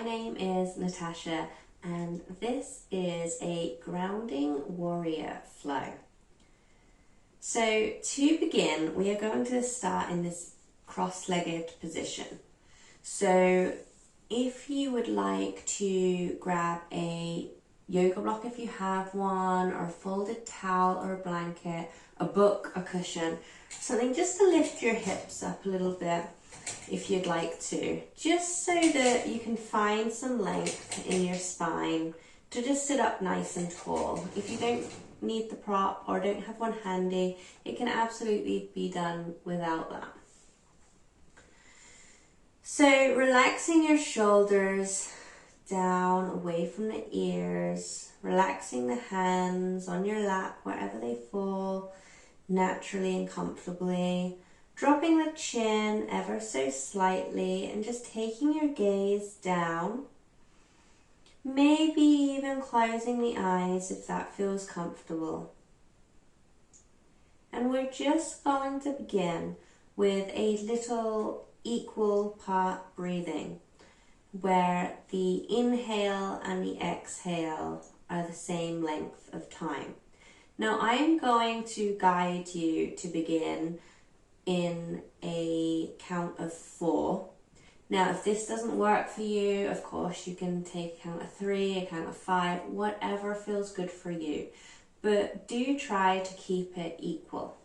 name is Natasha and this is a grounding warrior flow. So to begin, we are going to start in this cross-legged position. So if you would like to grab a yoga block if you have one, or a folded towel or a blanket, a book, a cushion, something just to lift your hips up a little bit if you'd like to, just so that you can find some length in your spine to just sit up nice and tall. If you don't need the prop or don't have one handy, it can absolutely be done without that. So relaxing your shoulders down away from the ears, relaxing the hands on your lap wherever they fall naturally and comfortably, dropping the chin ever so slightly and just taking your gaze down, maybe even closing the eyes if that feels comfortable. And we're just going to begin with a little equal part breathing, where the inhale and the exhale are the same length of time. Now I am going to guide you to begin in a count of 4. Now if this doesn't work for you, of course you can take a count of 3, a count of 5, whatever feels good for you. But do try to keep it equal.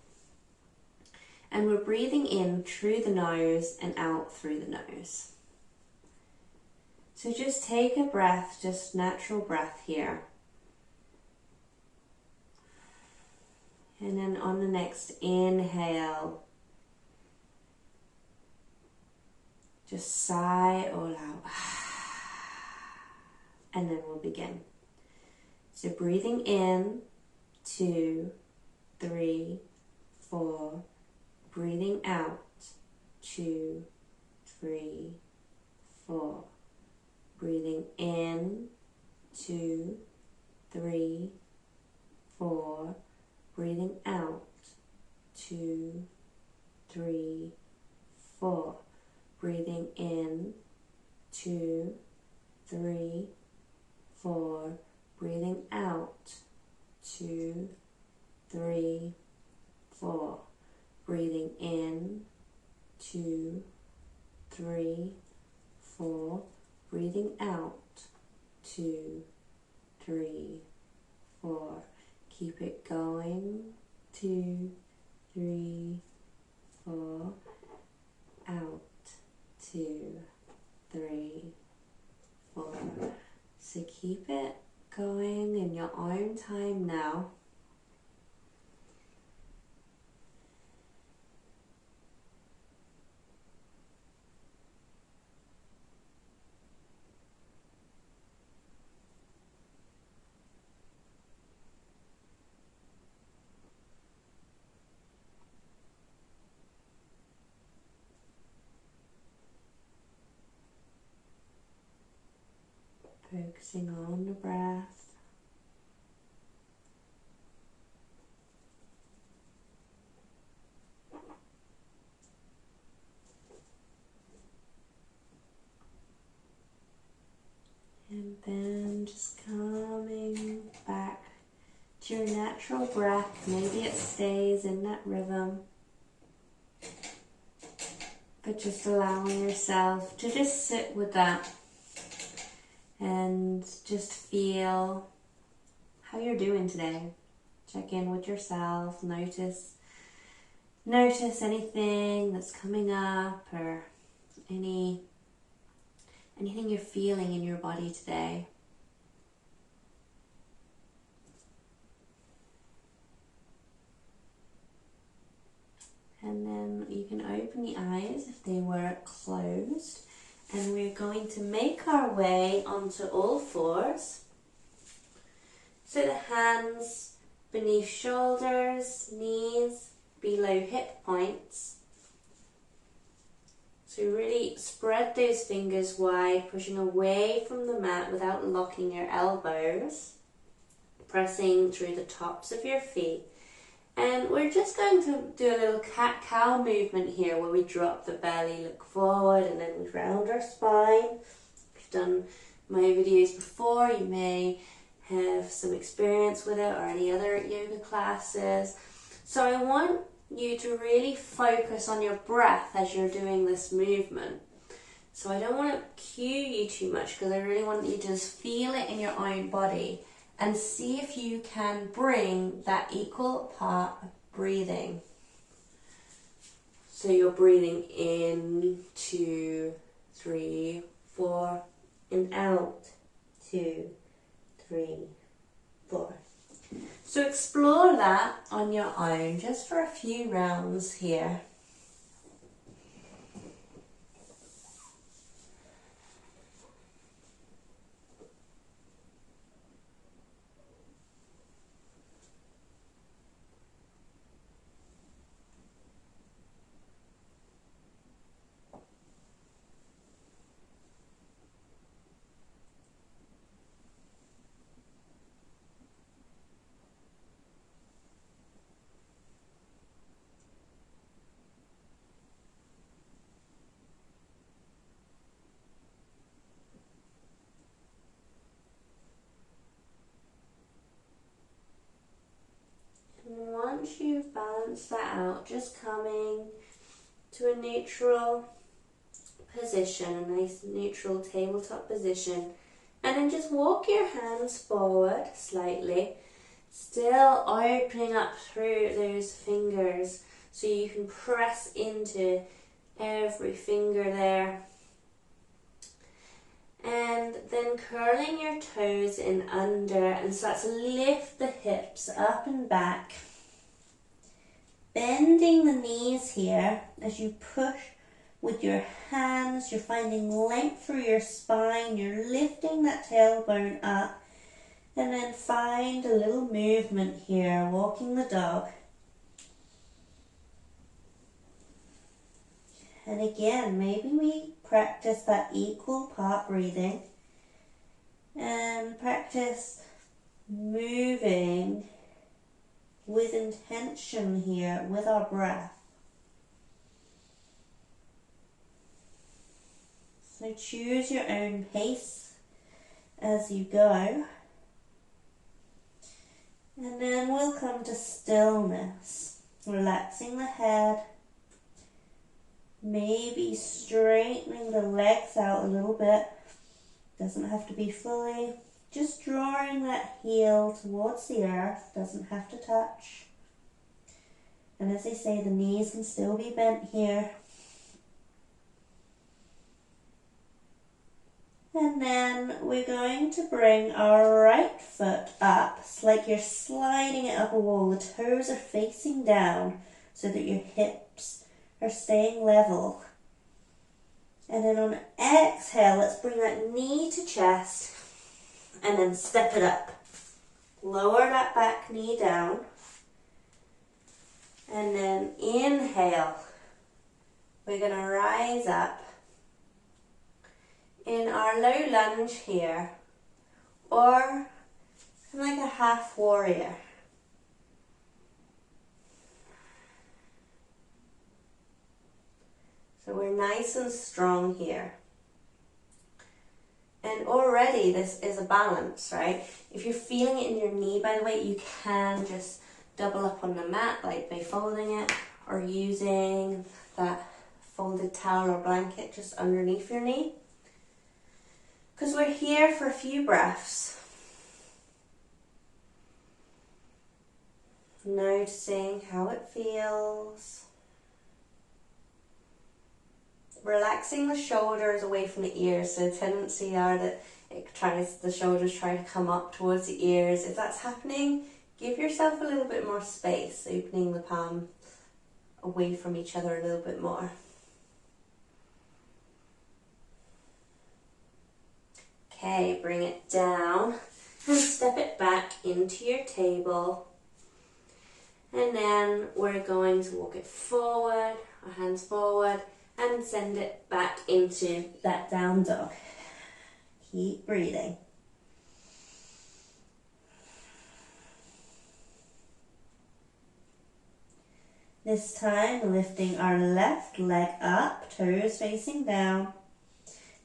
And we're breathing in through the nose and out through the nose. So just take a breath, just natural breath here. And then on the next inhale, just sigh all out. And then we'll begin. So breathing in, 2, 3, 4. Breathing out, 2, 3, 4. Breathing in, 2, 3, 4. Breathing out, 2, 3, 4. Breathing in, 2, 3, 4. Breathing out, 2, 3, 4. Breathing in, 2, 3, 4. Breathing out, 2, 3, 4. Keep it going, 2, 3, 4. Out, 2, 3, 4. So keep it going in your own time now. Focusing on the breath. And then just coming back to your natural breath. Maybe it stays in that rhythm, but just allowing yourself to just sit with that. And just feel how you're doing today. Check in with yourself. Notice anything that's coming up, or anything you're feeling in your body today. And then you can open the eyes if they were closed. And we're going to make our way onto all fours. So the hands beneath shoulders, knees, below hip points. So really spread those fingers wide, pushing away from the mat without locking your elbows. Pressing through the tops of your feet. And we're just going to do a little cat-cow movement here where we drop the belly, look forward, and then we round our spine. done my videos before, you may have some experience with it or any other yoga classes. So I want you to really focus on your breath as you're doing this movement. So I don't want to cue you too much because I really want you to just feel it in your own body and see if you can bring that equal part of breathing. So you're breathing in, 2, 3, 4, and out, 2, 3, 4. So explore that on your own just for a few rounds here. Once you've balanced that out, just coming to a neutral position, a nice neutral tabletop position, and then just walk your hands forward slightly, still opening up through those fingers so you can press into every finger there. And then curling your toes in under and start to lift the hips up and back. Bending the knees here as you push with your hands. You're finding length through your spine. You're lifting that tailbone up. And then find a little movement here, walking the dog. And again, maybe we practice that equal part breathing and practice moving with intention here with our breath. So choose your own pace as you go. And then we'll come to stillness, relaxing the head. Maybe straightening the legs out a little bit. Doesn't have to be fully. Just drawing that heel towards the earth. Doesn't have to touch. And as they say, the knees can still be bent here. And then we're going to bring our right foot up. It's like you're sliding it up a wall. The toes are facing down so that your hips are staying level. And then on exhale, let's bring that knee to chest and then step it up. Lower that back knee down. And then inhale. We're going to rise up in our low lunge here, or like a half warrior. So we're nice and strong here. And already this is a balance, right? If you're feeling it in your knee, by the way, you can just double up on the mat, like by folding it, or using that folded towel or blanket just underneath your knee. Because we're here for a few breaths. Noticing how it feels. Relaxing the shoulders away from the ears. So the tendency are that the shoulders try to come up towards the ears. If that's happening, give yourself a little bit more space, opening the palm away from each other a little bit more. Okay, bring it down and step it back into your table. And then we're going to walk it forward, our hands forward, and send it back into that down dog. Keep breathing. This time, lifting our left leg up, toes facing down.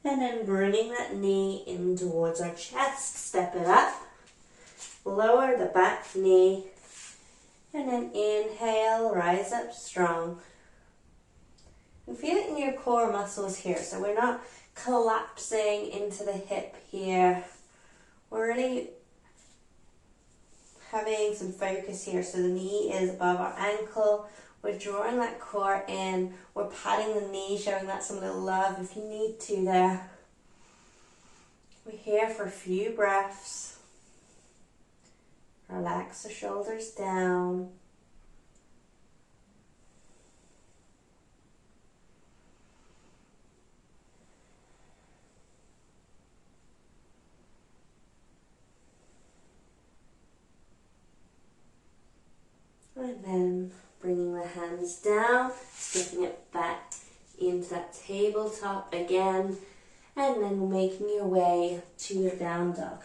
And then bringing that knee in towards our chest, step it up, lower the back knee, and then inhale, rise up strong. And feel it in your core muscles here, so we're not collapsing into the hip here. We're really having some focus here, so the knee is above our ankle. We're drawing that core in. We're patting the knee, showing that some little love if you need to there. We're here for a few breaths. Relax the shoulders down. And then bringing the hands down, stepping it back into that tabletop again, and then making your way to your down dog.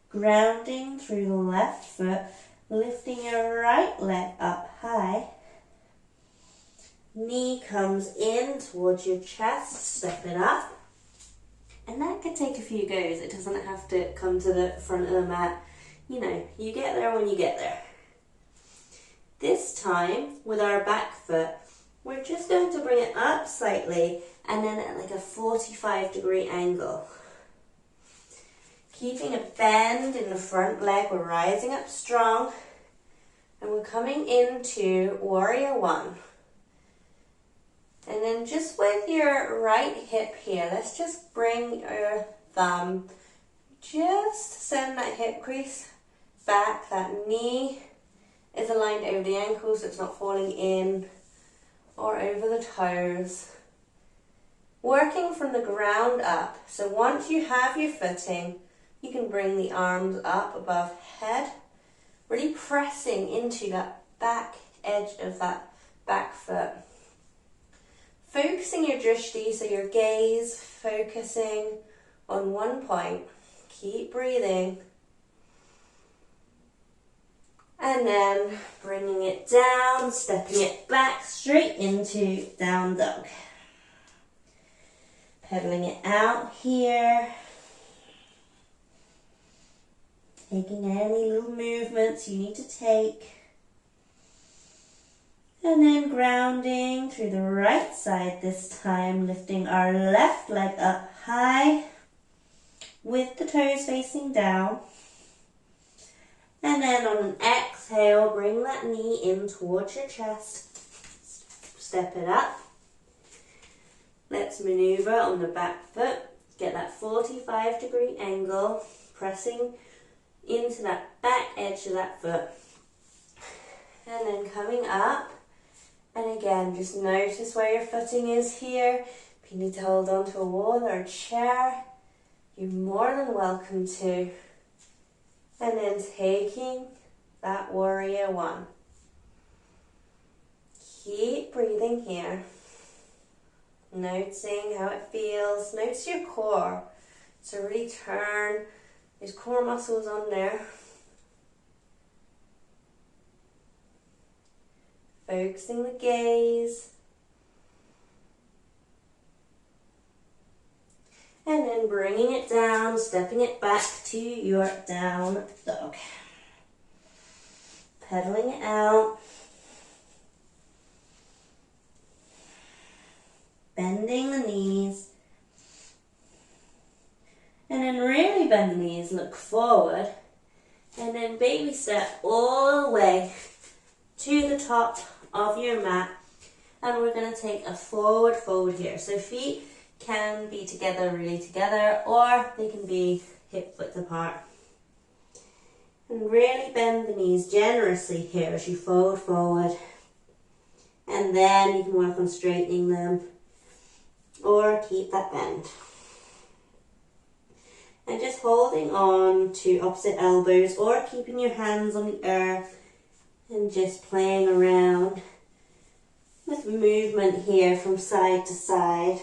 Grounding through the left foot, lifting your right leg up high. Knee comes in towards your chest, step it up. And that could take a few goes. It doesn't have to come to the front of the mat. You know, you get there when you get there. This time, with our back foot, we're just going to bring it up slightly and then at like a 45-degree angle. Keeping a bend in the front leg, we're rising up strong. And we're coming into Warrior One. And then just with your right hip here, let's just bring your thumb, just send that hip crease back. That knee is aligned over the ankle so it's not falling in or over the toes. Working from the ground up. So once you have your footing, you can bring the arms up above head, really pressing into that back edge of that back foot. Focusing your drishti, so your gaze focusing on one point. Keep breathing. And then bringing it down, stepping it back straight into down dog. Pedaling it out here. Taking any little movements you need to take. And then grounding through the right side this time, lifting our left leg up high with the toes facing down. And then on an exhale, bring that knee in towards your chest. Step it up. Let's maneuver on the back foot. Get that 45-degree angle, pressing into that back edge of that foot. And then coming up. And again, just notice where your footing is here. If you need to hold on to a wall or a chair, you're more than welcome to. And then taking that Warrior One. Keep breathing here. Noticing how it feels. Notice your core. So really turn these core muscles on there. Focusing the gaze. And then bringing it down, stepping it back to your down dog. Pedaling it out. Bending the knees. And then really bend the knees, look forward. And then baby step all the way to the top of your mat, and we're going to take a forward fold here. So feet can be together, really together, or they can be hip width apart. And really bend the knees generously here as you fold forward. And then you can work on straightening them, or keep that bend. And just holding on to opposite elbows, or keeping your hands on the earth. And just playing around with movement here from side to side.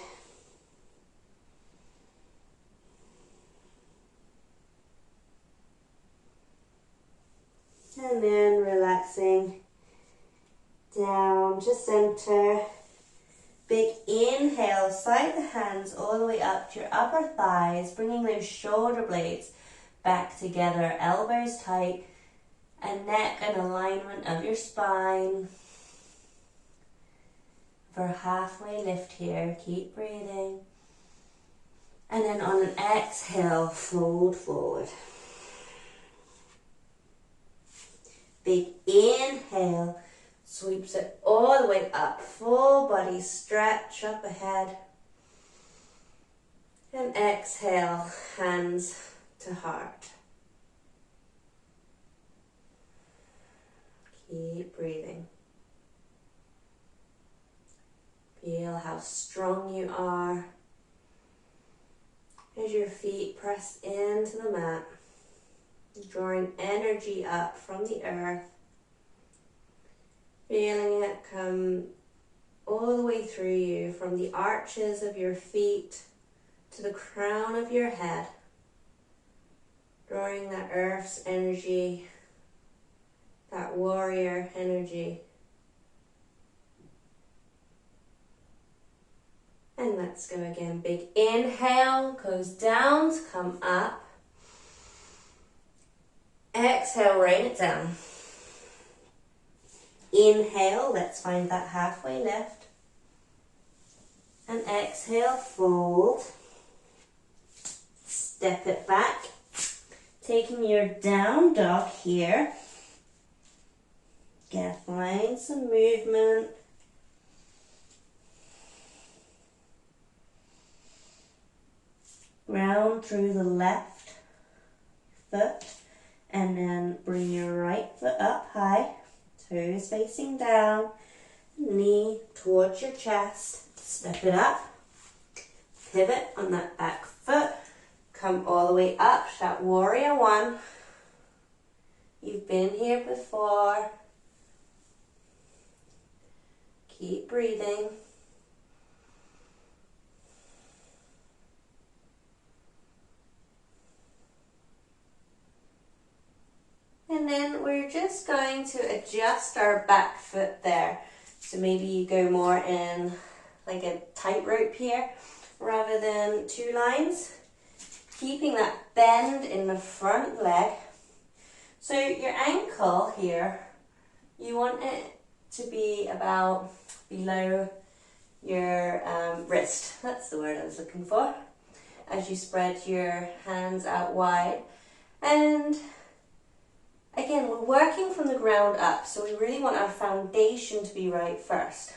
And then relaxing down to center. Big inhale, slide the hands all the way up to your upper thighs, bringing those shoulder blades back together, elbows tight, and neck in alignment of your spine. For a halfway lift here, keep breathing. And then on an exhale, fold forward. Big inhale, sweeps it all the way up, full body stretch up ahead. And exhale, hands to heart. Keep breathing. Feel how strong you are as your feet press into the mat, drawing energy up from the earth. Feeling it come all the way through you, from the arches of your feet to the crown of your head, drawing that earth's energy, that warrior energy. And let's go again. Big inhale, goes down to come up. Exhale, rain it down. Inhale, let's find that halfway lift. And exhale, fold. Step it back. Taking your down dog here. Again, find some movement. Round through the left foot, and then bring your right foot up high, toes facing down, knee towards your chest, step it up, pivot on that back foot, come all the way up, that warrior one. You've been here before. Keep breathing. And then we're just going to adjust our back foot there. So maybe you go more in like a tightrope here rather than two lines. Keeping that bend in the front leg. So your ankle here, you want it to be about below your wrist. That's the word I was looking for. As you spread your hands out wide. And again, we're working from the ground up, so we really want our foundation to be right first.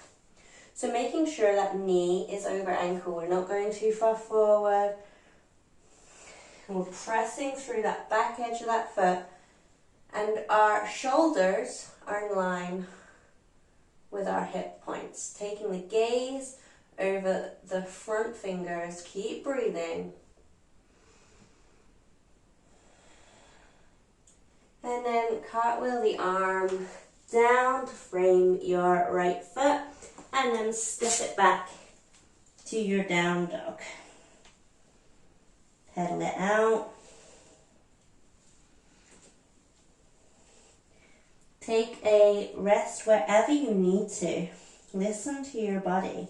So making sure that knee is over ankle, we're not going too far forward. And we're pressing through that back edge of that foot, and our shoulders are in line with our hip points. Taking the gaze over the front fingers, keep breathing. And then cartwheel the arm down to frame your right foot, and then step it back to your down dog. Pedal it out. Take a rest wherever you need to. Listen to your body.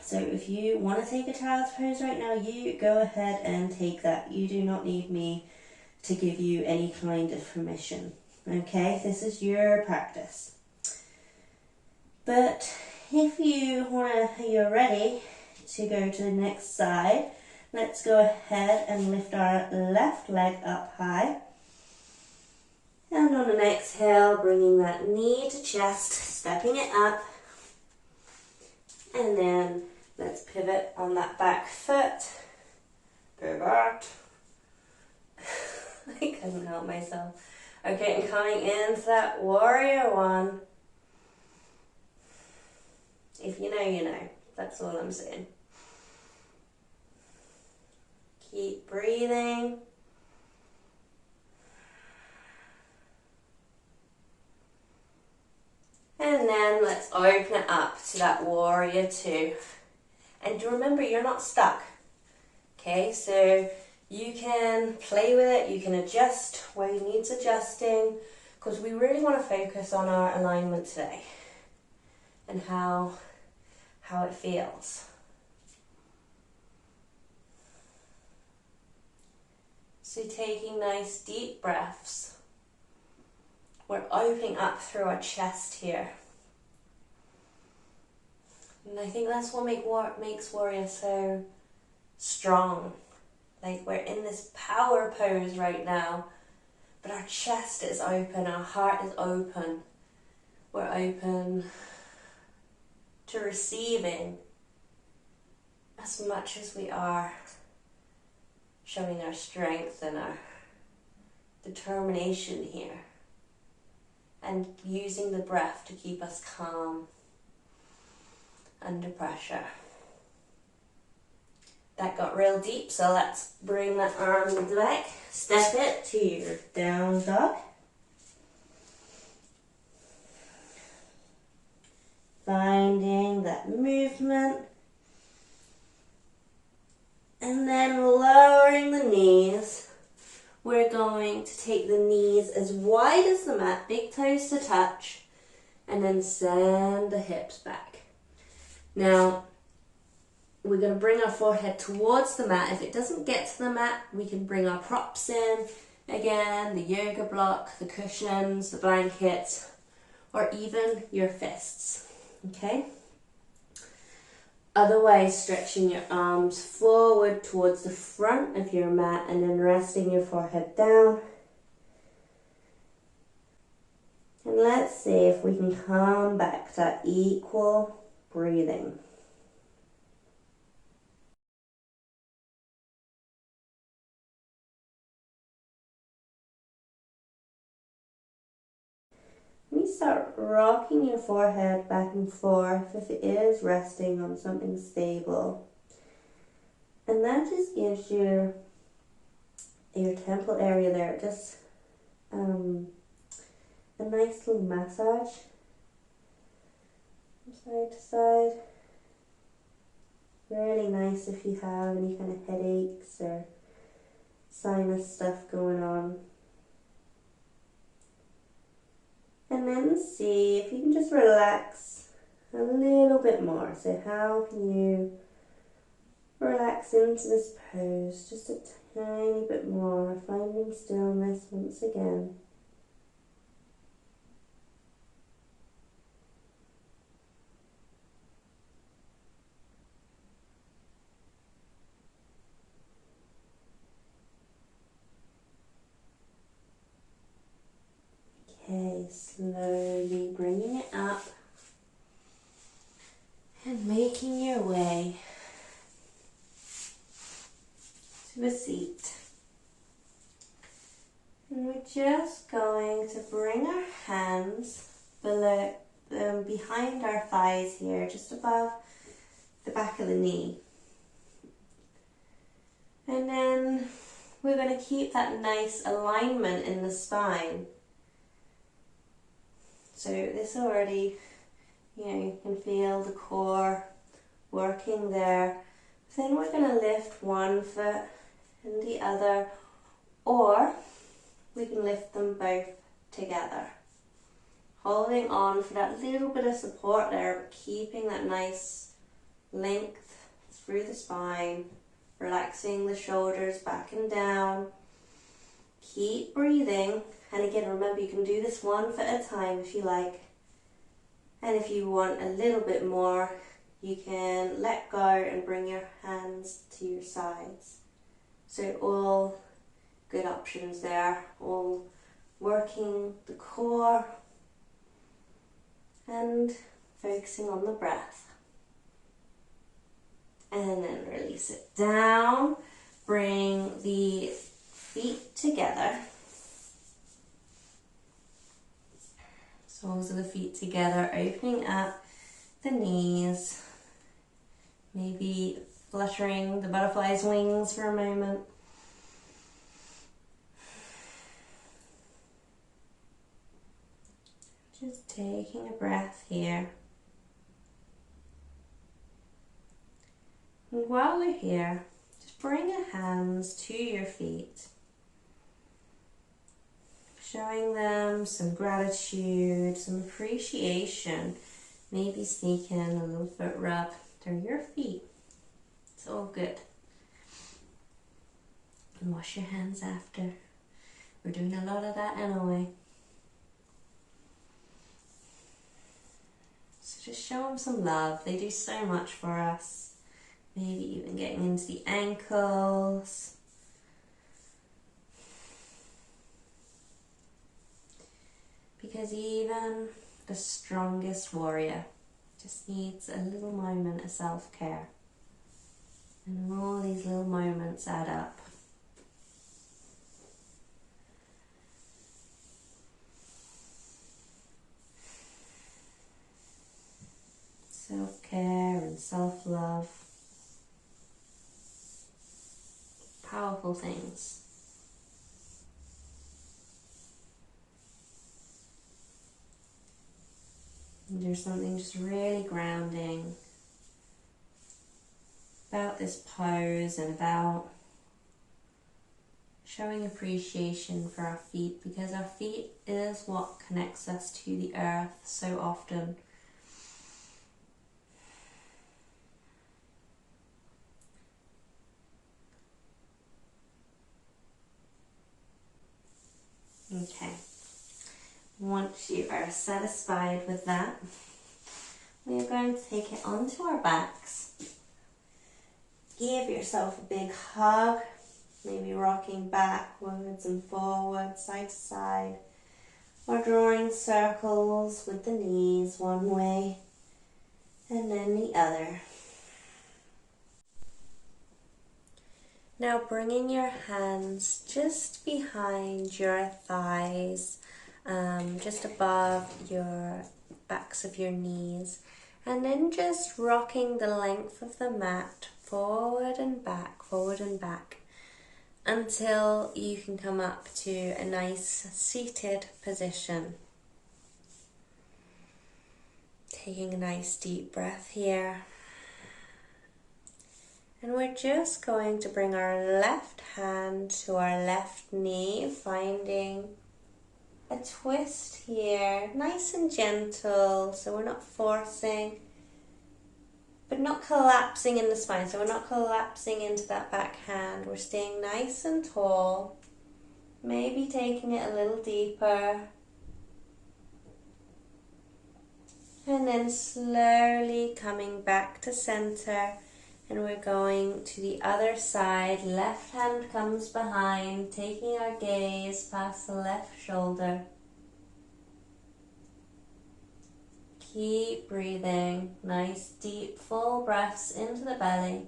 So if you want to take a child's pose right now, you go ahead and take that. You do not need me to give you any kind of permission. Okay, this is your practice. But if you're ready to go to the next side, let's go ahead and lift our left leg up high. And on an exhale, bringing that knee to chest, stepping it up. And then let's pivot on that back foot. Pivot. I couldn't help myself. Okay, and coming into that warrior one. If you know, you know. That's all I'm saying. Keep breathing. And then let's open it up to that warrior two. And remember, you're not stuck. Okay, so You can play with it, you can adjust where it needs adjusting, because we really want to focus on our alignment today and how it feels. So taking nice deep breaths. We're opening up through our chest here. And I think that's what makes warrior so strong. Like, we're in this power pose right now, but our chest is open, our heart is open. We're open to receiving as much as we are showing our strength and our determination here, and using the breath to keep us calm under pressure. That got real deep, so let's bring that arm into the back. Step it to your down dog. Finding that movement. And then lowering the knees. We're going to take the knees as wide as the mat, big toes to touch, and then send the hips back. Now, we're going to bring our forehead towards the mat. If it doesn't get to the mat, we can bring our props in. Again, the yoga block, the cushions, the blankets, or even your fists. Okay? Otherwise, stretching your arms forward towards the front of your mat and then resting your forehead down. And let's see if we can come back to that equal breathing. When you start rocking your forehead back and forth, if it is resting on something stable, and that just gives you your temple area there, just a nice little massage from side to side. Really nice if you have any kind of headaches or sinus stuff going on. And then see if you can just relax a little bit more. So how can you relax into this pose just a tiny bit more, finding stillness once again. Okay, slowly bringing it up and making your way to a seat. And we're just going to bring our hands below, behind our thighs here, just above the back of the knee. And then we're going to keep that nice alignment in the spine. So this already, you can feel the core working there. Then we're going to lift one foot and the other, or we can lift them both together. Holding on for that little bit of support there, but keeping that nice length through the spine, relaxing the shoulders back and down. Keep breathing. And again, remember, you can do this one foot at a time if you like. And if you want a little bit more, you can let go and bring your hands to your sides. So all good options there, all working the core and focusing on the breath. And then release it down. Bring the feet together. Soles of the feet together, opening up the knees. Maybe fluttering the butterfly's wings for a moment. Just taking a breath here. And while we're here, just bring your hands to your feet, showing them some gratitude, some appreciation. Maybe sneak in a little foot rub through your feet. It's all good. And wash your hands after. We're doing a lot of that anyway. So just show them some love. They do so much for us. Maybe even getting into the ankles. Because even the strongest warrior just needs a little moment of self-care. And all these little moments add up. Self-care and self-love. Powerful things. And there's something just really grounding about this pose and about showing appreciation for our feet, because our feet is what connects us to the earth so often. Okay, once you are satisfied with that, we are going to take it onto our backs. Give yourself a big hug, maybe rocking backwards and forwards, side to side, or drawing circles with the knees one way and then the other. Now bringing your hands just behind your thighs, just above your backs of your knees, and then just rocking the length of the mat forward and back, until you can come up to a nice seated position. Taking a nice deep breath here. And we're just going to bring our left hand to our left knee, finding a twist here, nice and gentle, so we're not forcing, but not collapsing in the spine, so we're not collapsing into that back hand. We're staying nice and tall, maybe taking it a little deeper, and then slowly coming back to center. And we're going to the other side. Left hand comes behind, taking our gaze past the left shoulder. Keep breathing. Nice deep full breaths into the belly.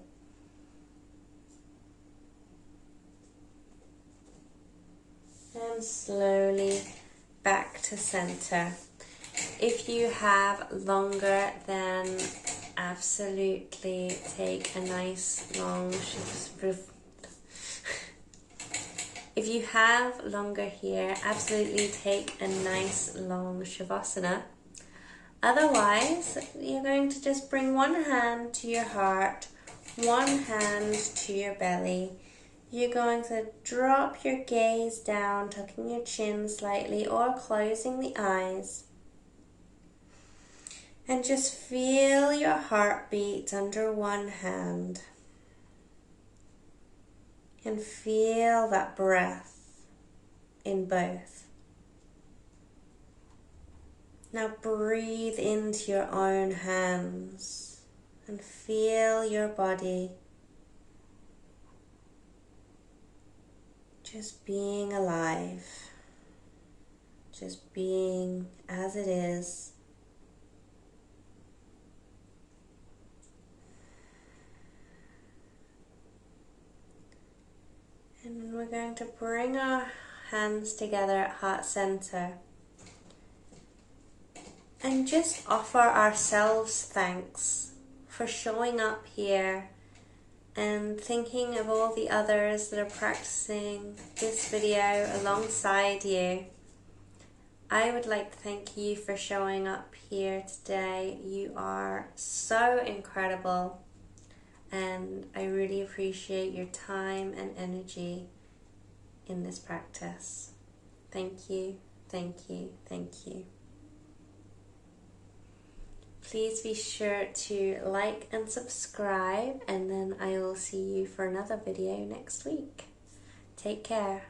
And slowly back to center. If you have longer, then absolutely take a nice long if you have longer here, absolutely take a nice long shavasana. Otherwise, you're going to just bring one hand to your heart, one hand to your belly. You're going to drop your gaze down, tucking your chin slightly or closing the eyes. And just feel your heartbeat under one hand. And feel that breath in both. Now breathe into your own hands and feel your body just being alive, just being as it is. And we're going to bring our hands together at heart center and just offer ourselves thanks for showing up here and thinking of all the others that are practicing this video alongside you. I would like to thank you for showing up here today. You are so incredible. and I really appreciate your time and energy in this practice. Thank you, thank you, thank you. Please be sure to like and subscribe, and then I will see you for another video next week. Take care.